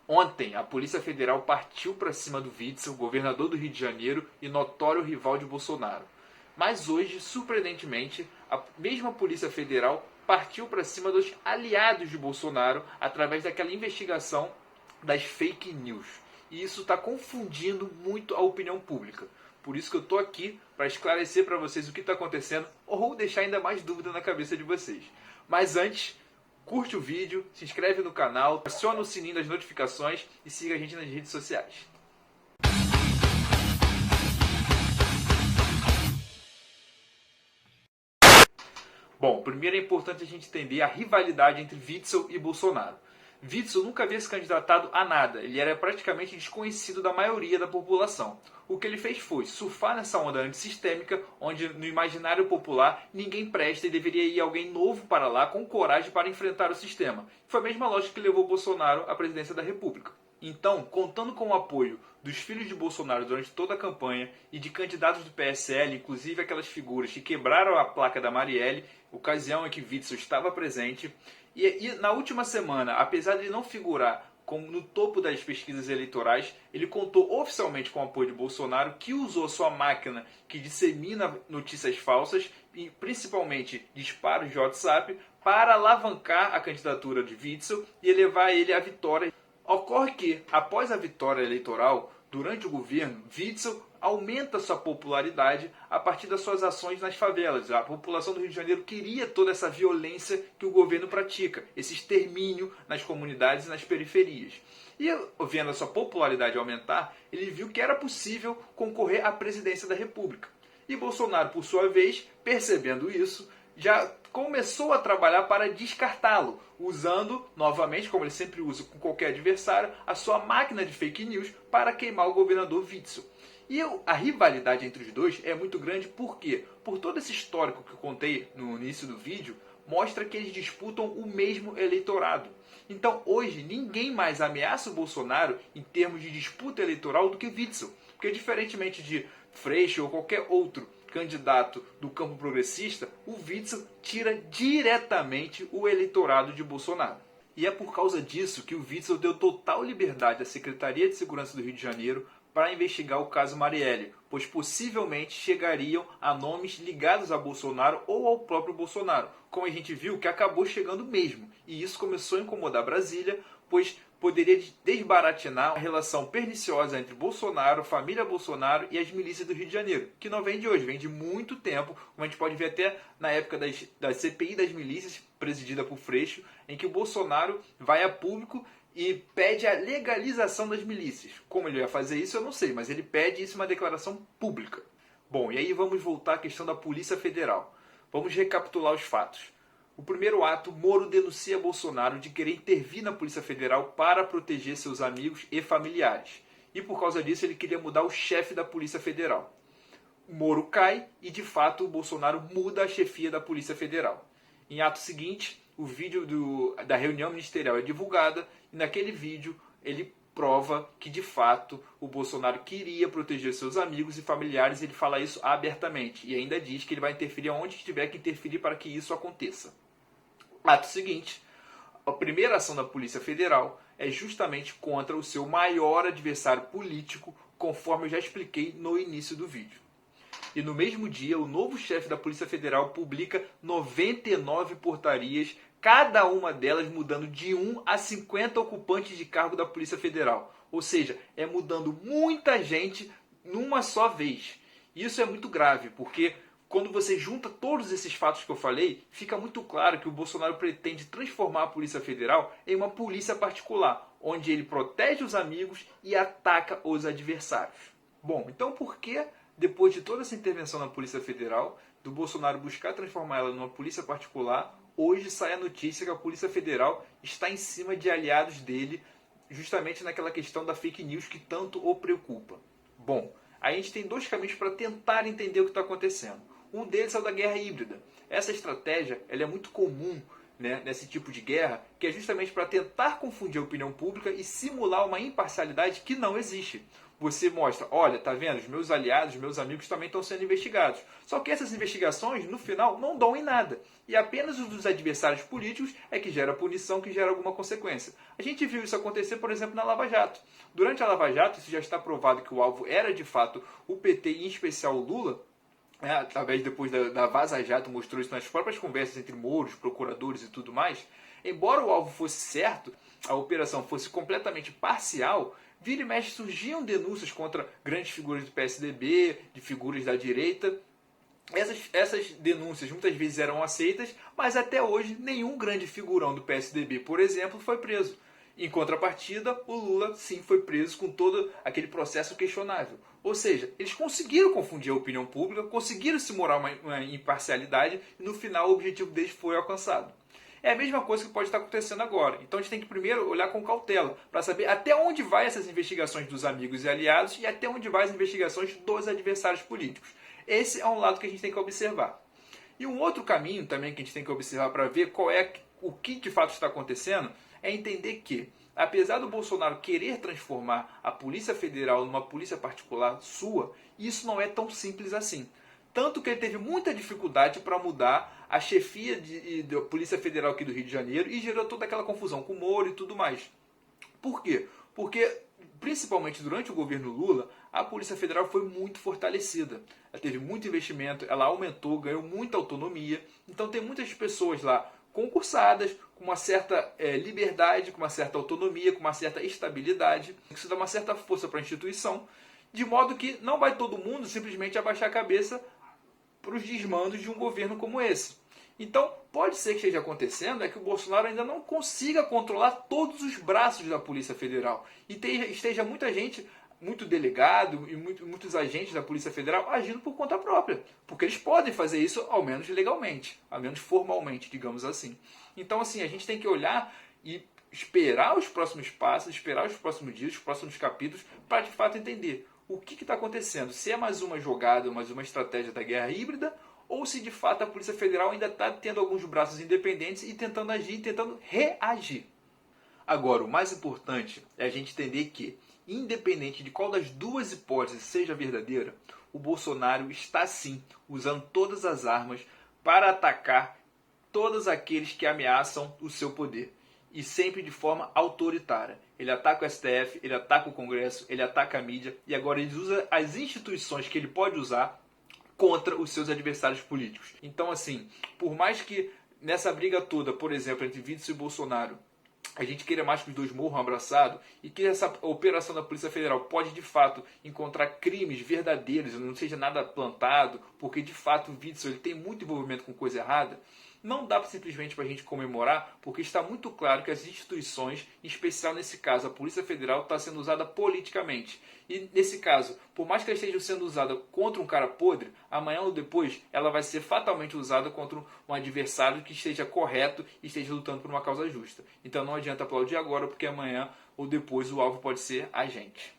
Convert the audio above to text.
Ontem, a Polícia Federal partiu para cima do Witzel, governador do Rio de Janeiro e notório rival de Bolsonaro. Mas hoje, surpreendentemente, a mesma Polícia Federal partiu para cima dos aliados de Bolsonaro através daquela investigação das fake news. E isso está confundindo muito a opinião pública. Por isso que eu estou aqui para esclarecer para vocês o que está acontecendo ou deixar ainda mais dúvida na cabeça de vocês. Mas antes, curte o vídeo, se inscreve no canal, aciona o sininho das notificações e siga a gente nas redes sociais. Bom, primeiro é importante a gente entender a rivalidade entre Witzel e Bolsonaro. Witzel nunca havia se candidatado a nada, ele era praticamente desconhecido da maioria da população. O que ele fez foi surfar nessa onda antissistêmica, onde no imaginário popular ninguém presta e deveria ir alguém novo para lá com coragem para enfrentar o sistema. Foi a mesma lógica que levou Bolsonaro à presidência da República. Então, contando com o apoio dos filhos de Bolsonaro durante toda a campanha e de candidatos do PSL, inclusive aquelas figuras que quebraram a placa da Marielle, ocasião em que Witzel estava presente, e na última semana, apesar de ele não figurar como no topo das pesquisas eleitorais, ele contou oficialmente com o apoio de Bolsonaro, que usou sua máquina que dissemina notícias falsas, e principalmente disparos de WhatsApp, para alavancar a candidatura de Witzel e levar ele à vitória. Ocorre que, após a vitória eleitoral, durante o governo, Witzel aumenta sua popularidade a partir das suas ações nas favelas. A população do Rio de Janeiro queria toda essa violência que o governo pratica, esse extermínio nas comunidades e nas periferias. E vendo a sua popularidade aumentar, ele viu que era possível concorrer à presidência da República. E Bolsonaro, por sua vez, percebendo isso, já começou a trabalhar para descartá-lo, usando, novamente, como ele sempre usa com qualquer adversário, a sua máquina de fake news para queimar o governador Witzel. E a rivalidade entre os dois é muito grande, por quê? Por todo esse histórico que eu contei no início do vídeo, mostra que eles disputam o mesmo eleitorado. Então hoje ninguém mais ameaça o Bolsonaro em termos de disputa eleitoral do que Witzel, porque diferentemente de Freixo ou qualquer outro candidato do campo progressista, o Witzel tira diretamente o eleitorado de Bolsonaro. E é por causa disso que o Witzel deu total liberdade à Secretaria de Segurança do Rio de Janeiro para investigar o caso Marielle, pois possivelmente chegariam a nomes ligados a Bolsonaro ou ao próprio Bolsonaro, como a gente viu que acabou chegando mesmo. E isso começou a incomodar Brasília, pois poderia desbaratinar a relação perniciosa entre Bolsonaro, família Bolsonaro e as milícias do Rio de Janeiro, que não vem de hoje, vem de muito tempo, como a gente pode ver até na época da CPI das milícias, presidida por Freixo, em que o Bolsonaro vai a público e pede a legalização das milícias. Como ele vai fazer isso, eu não sei, mas ele pede isso em uma declaração pública. Bom, e aí vamos voltar à questão da Polícia Federal. Vamos recapitular os fatos. O primeiro ato, Moro denuncia Bolsonaro de querer intervir na Polícia Federal para proteger seus amigos e familiares. E por causa disso ele queria mudar o chefe da Polícia Federal. Moro cai e de fato o Bolsonaro muda a chefia da Polícia Federal. Em ato seguinte, o vídeo da reunião ministerial é divulgado e naquele vídeo ele prova que de fato o Bolsonaro queria proteger seus amigos e familiares, e ele fala isso abertamente e ainda diz que ele vai interferir onde tiver que interferir para que isso aconteça. Ato seguinte, a primeira ação da Polícia Federal é justamente contra o seu maior adversário político, conforme eu já expliquei no início do vídeo. E no mesmo dia, o novo chefe da Polícia Federal publica 99 portarias, cada uma delas mudando de 1 a 50 ocupantes de cargo da Polícia Federal. Ou seja, é mudando muita gente numa só vez. Isso é muito grave, porque quando você junta todos esses fatos que eu falei, fica muito claro que o Bolsonaro pretende transformar a Polícia Federal em uma polícia particular, onde ele protege os amigos e ataca os adversários. Bom, então por que, depois de toda essa intervenção na Polícia Federal, do Bolsonaro buscar transformar ela numa polícia particular, hoje sai a notícia que a Polícia Federal está em cima de aliados dele, justamente naquela questão da fake news que tanto o preocupa? Bom, a gente tem dois caminhos para tentar entender o que está acontecendo. Um deles é o da guerra híbrida. Essa estratégia ela é muito comum né, nesse tipo de guerra, que é justamente para tentar confundir a opinião pública e simular uma imparcialidade que não existe. Você mostra, olha, tá vendo, os meus aliados, os meus amigos também estão sendo investigados. Só que essas investigações, no final, não dão em nada. E apenas os dos adversários políticos é que gera punição, que gera alguma consequência. A gente viu isso acontecer, por exemplo, na Lava Jato. Durante a Lava Jato, isso já está provado que o alvo era, de fato, o PT e, em especial, o Lula. Através depois da Vaza Jato mostrou isso nas próprias conversas entre Moros, procuradores e tudo mais. Embora o alvo fosse certo, a operação fosse completamente parcial, vira e mexe surgiam denúncias contra grandes figuras do PSDB, de figuras da direita. Essas denúncias muitas vezes eram aceitas, mas até hoje nenhum grande figurão do PSDB, por exemplo, foi preso. Em contrapartida, o Lula sim foi preso com todo aquele processo questionável. Ou seja, eles conseguiram confundir a opinião pública, conseguiram simular uma imparcialidade e no final o objetivo deles foi alcançado. É a mesma coisa que pode estar acontecendo agora. Então a gente tem que primeiro olhar com cautela para saber até onde vai essas investigações dos amigos e aliados e até onde vai as investigações dos adversários políticos. Esse é um lado que a gente tem que observar. E um outro caminho também que a gente tem que observar para ver o que de fato está acontecendo é entender que, apesar do Bolsonaro querer transformar a Polícia Federal numa polícia particular sua, isso não é tão simples assim. Tanto que ele teve muita dificuldade para mudar a chefia da Polícia Federal aqui do Rio de Janeiro e gerou toda aquela confusão com o Moro e tudo mais. Por quê? Porque, principalmente durante o governo Lula, a Polícia Federal foi muito fortalecida. Ela teve muito investimento, ela aumentou, ganhou muita autonomia. Então tem muitas pessoas lá concursadas, com uma certa liberdade, com uma certa autonomia, com uma certa estabilidade. Isso dá uma certa força para a instituição, de modo que não vai todo mundo simplesmente abaixar a cabeça para os desmandos de um governo como esse. Então, pode ser que esteja acontecendo que o Bolsonaro ainda não consiga controlar todos os braços da Polícia Federal. E esteja muita gente, muito delegado e muitos agentes da Polícia Federal agindo por conta própria. Porque eles podem fazer isso, ao menos legalmente, ao menos formalmente, digamos assim. Então, assim, a gente tem que olhar e esperar os próximos passos, esperar os próximos dias, os próximos capítulos, para de fato entender o que está acontecendo. Se é mais uma jogada, mais uma estratégia da guerra híbrida, ou se de fato a Polícia Federal ainda está tendo alguns braços independentes e tentando agir, tentando reagir. Agora, o mais importante é a gente entender que, independente de qual das duas hipóteses seja verdadeira, o Bolsonaro está sim usando todas as armas para atacar todos aqueles que ameaçam o seu poder. E sempre de forma autoritária. Ele ataca o STF, ele ataca o Congresso, ele ataca a mídia e agora ele usa as instituições que ele pode usar contra os seus adversários políticos. Então, assim, por mais que nessa briga toda, por exemplo, entre Witzel e Bolsonaro, a gente queira mais que os dois morram abraçados e que essa operação da Polícia Federal pode de fato encontrar crimes verdadeiros, não seja nada plantado, porque de fato o Witzel ele tem muito envolvimento com coisa errada, não dá simplesmente para a gente comemorar, porque está muito claro que as instituições, em especial nesse caso a Polícia Federal, está sendo usada politicamente. E nesse caso, por mais que ela esteja sendo usada contra um cara podre, amanhã ou depois ela vai ser fatalmente usada contra um adversário que esteja correto e esteja lutando por uma causa justa. Então não adianta aplaudir agora, porque amanhã ou depois o alvo pode ser a gente.